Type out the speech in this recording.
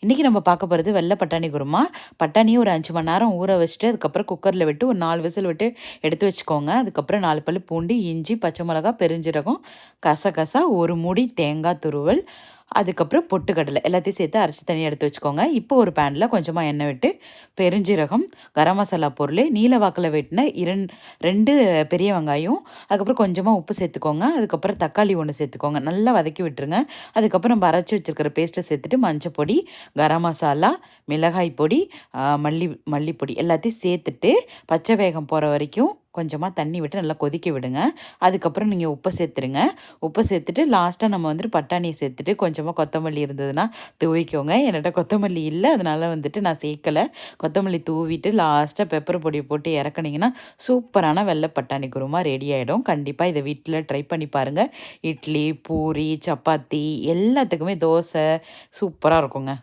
இன்றைக்கி நம்ம பார்க்க போகிறது வெள்ளை பட்டாணி குருமா. பட்டாணியை ஒரு 5 மணி நேரம் ஊற வச்சுட்டு அதுக்கப்புறம் குக்கரில் விட்டு ஒரு 4 விசில் விட்டு எடுத்து வச்சுக்கோங்க. அதுக்கப்புறம் 4 பல்லு பூண்டு, இஞ்சி, பச்சை மிளகா, பெருஞ்சீரகம், கசகசா, ஒரு மூடி தேங்காய் துருவல், அதுக்கப்புறம் பொட்டுக்கடலை எல்லாத்தையும் சேர்த்து அரைச்சி தனியாக எடுத்து வச்சுக்கோங்க. இப்போ ஒரு பேனில் கொஞ்சமாக எண்ணெய் விட்டு பெருஞ்சீரகம், கரம் மசாலா பொருள், நீல வாக்கில் வெட்டின 2 பெரிய வெங்காயம், அதுக்கப்புறம் கொஞ்சமாக உப்பு சேர்த்துக்கோங்க. அதுக்கப்புறம் தக்காளி 1 சேர்த்துக்கோங்க. நல்லா வதக்கி விட்டுருங்க. அதுக்கப்புறம் நம்ம அரைச்சி வச்சுருக்கிற பேஸ்ட்டை சேர்த்துட்டு மஞ்சள் பொடி, கரம் மசாலா, மிளகாய் பொடி, மல்லிப்பொடி எல்லாத்தையும் சேர்த்துட்டு பச்சை வேகம் போகிற வரைக்கும் கொஞ்சமாக தண்ணி விட்டு நல்லா கொதிக்க விடுங்க. அதுக்கப்புறம் நீங்கள் உப்பை சேர்த்துருங்க. உப்பை சேர்த்துட்டு லாஸ்ட்டாக நம்ம வந்துட்டு பட்டாணியை சேர்த்துட்டு கொஞ்சமாக கொத்தமல்லி இருந்ததுன்னா தூவிக்கோங்க. என்கிட்ட கொத்தமல்லி இல்லை, அதனால் வந்துட்டு நான் சேர்க்கலை. கொத்தமல்லி தூவிட்டு லாஸ்ட்டாக பெப்பர் பொடியை போட்டு இறக்குனீங்கன்னா சூப்பரான வெள்ளை பட்டாணி குருமா ரெடி ஆகிடும். கண்டிப்பாக இதை வீட்டில் ட்ரை பண்ணி பாருங்கள். இட்லி, பூரி, சப்பாத்தி எல்லாத்துக்குமே, தோசை சூப்பராக இருக்குங்க.